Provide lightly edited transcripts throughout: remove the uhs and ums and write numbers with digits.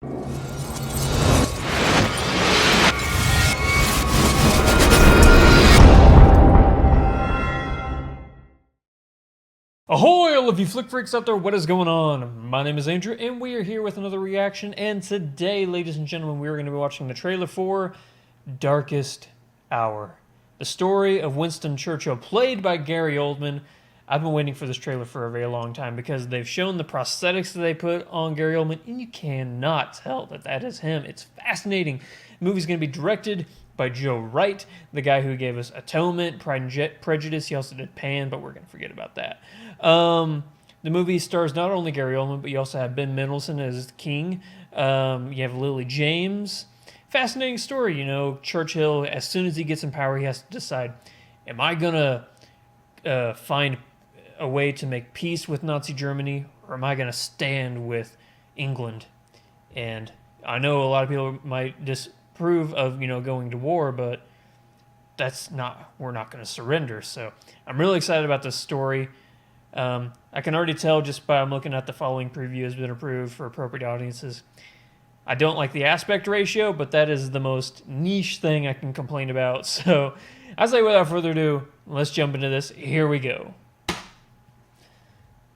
Ahoy, all of you flick freaks out there, what is going on? My name is Andrew, and we are here with another reaction, and today, ladies and gentlemen, we are going to be watching the trailer for Darkest Hour. The story of Winston Churchill, played by Gary Oldman. I've been waiting for this trailer for a very long time because they've shown the prosthetics that they put on Gary Oldman, and you cannot tell that that is him. It's fascinating. The movie's going to be directed by Joe Wright, the guy who gave us Atonement, Pride and Prejudice. He also did Pan, but we're going to forget about that. The movie stars not only Gary Oldman, but you also have Ben Mendelsohn as King. You have Lily James. Fascinating story, you know. Churchill, as soon as he gets in power, he has to decide, am I going to find a way to make peace with Nazi Germany, or am I going to stand with England? And I know a lot of people might disapprove of, going to war, but we're not going to surrender. So I'm really excited about this story. I can already tell just by looking at the following preview has been approved for appropriate audiences. I don't like the aspect ratio, but that is the most niche thing I can complain about. So I say without further ado, let's jump into this. Here we go.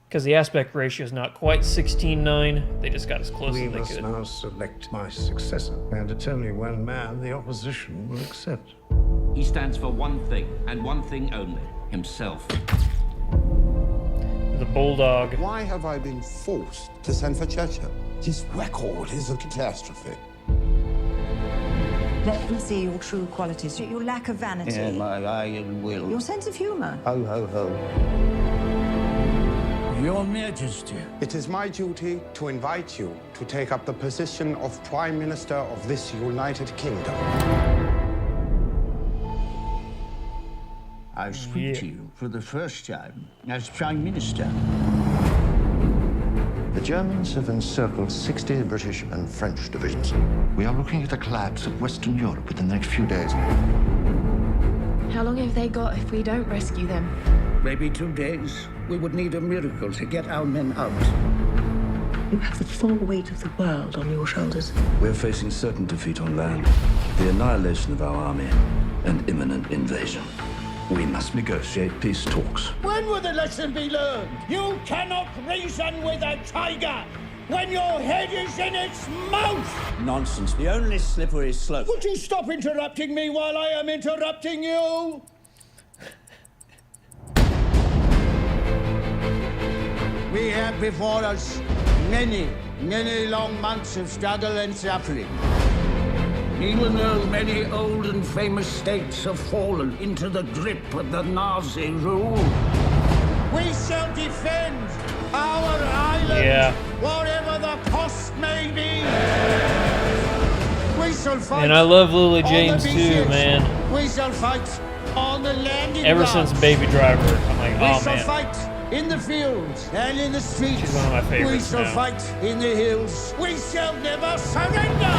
Because the aspect ratio is not quite 16:9. They just got as close as they could. We must now select my successor, and it's only one man the opposition will accept. He stands for one thing, and one thing only, himself. The Bulldog. Why have I been forced to send for Churchill? His record is a catastrophe. Let me see your true qualities, your lack of vanity. Yeah, my iron will. Your sense of humour. Ho, ho, ho. Your Majesty. It is my duty to invite you to take up the position of Prime Minister of this United Kingdom. I speak to you for the first time as Prime Minister. The Germans have encircled 60 British and French divisions. We are looking at a collapse of Western Europe within the next few days. How long have they got if we don't rescue them? Maybe 2 days. We would need a miracle to get our men out. You have the full weight of the world on your shoulders. We're facing certain defeat on land, the annihilation of our army, and imminent invasion. We must negotiate peace talks. When will the lesson be learned? You cannot reason with a tiger when your head is in its mouth! Nonsense. The only slippery slope. Would you stop interrupting me while I am interrupting you? We have before us many, many long months of struggle and suffering. Even though many old and famous states have fallen into the grip of the Nazi rule, we shall defend our island, whatever the cost may be. We shall fight. And I love Lily James too, man. We shall fight on the landing Ever grounds. since Baby Driver, I'm like, We oh shall man. fight in the fields and in the streets. She's one of my favorites We shall now. fight in the hills. We shall never surrender.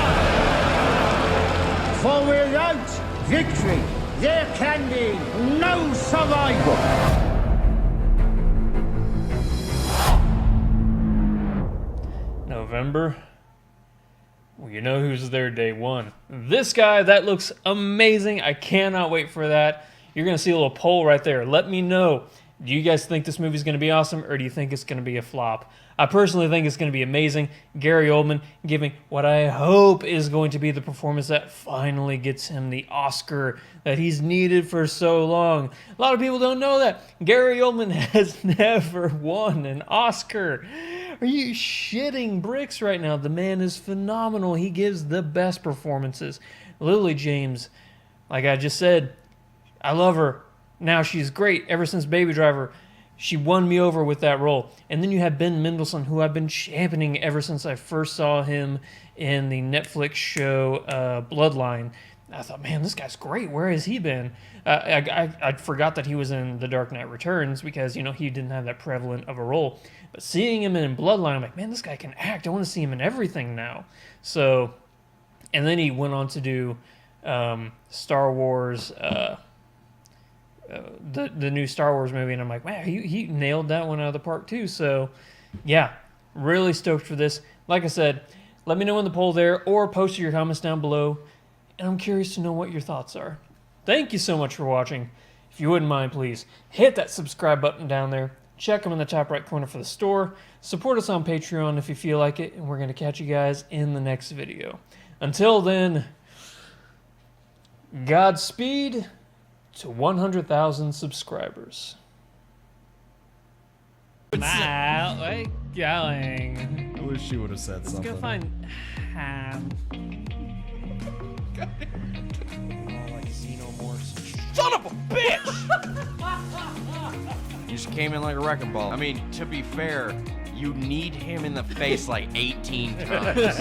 For without victory, there can be no survival. November. Well, you know who's there day one. This guy, that looks amazing. I cannot wait for that. You're going to see a little poll right there. Let me know. Do you guys think this movie's going to be awesome, or do you think it's going to be a flop? I personally think it's going to be amazing. Gary Oldman giving what I hope is going to be the performance that finally gets him the Oscar that he's needed for so long. A lot of people don't know that. Gary Oldman has never won an Oscar. Are you shitting bricks right now? The man is phenomenal. He gives the best performances. Lily James, like I just said, I love her. Now she's great. Ever since Baby Driver, she won me over with that role. And then you have Ben Mendelsohn, who I've been championing ever since I first saw him in the Netflix show Bloodline. I thought, man, this guy's great. Where has he been? I forgot that he was in The Dark Knight Returns because, he didn't have that prevalent of a role. But seeing him in Bloodline, I'm like, man, this guy can act. I want to see him in everything now. So, and then he went on to do Star Wars the new Star Wars movie, and I'm like, wow, he nailed that one out of the park too. So, yeah, really stoked for this. Like I said, Let me know in the poll there or post your comments down below. And I'm curious to know what your thoughts are. Thank you so much for watching. If you wouldn't mind, please hit that subscribe button down there. Check them in the top right corner for the store. Support us on Patreon if you feel like it. And we're going to catch you guys in the next video. Until then, Godspeed to 100,000 subscribers. Wow, where going? I wish she would have said something. Let's go find Ham. Oh, like xenomorphs. Son of a bitch! You just came in like a wrecking ball. I mean, to be fair, you need him in the face like 18 times.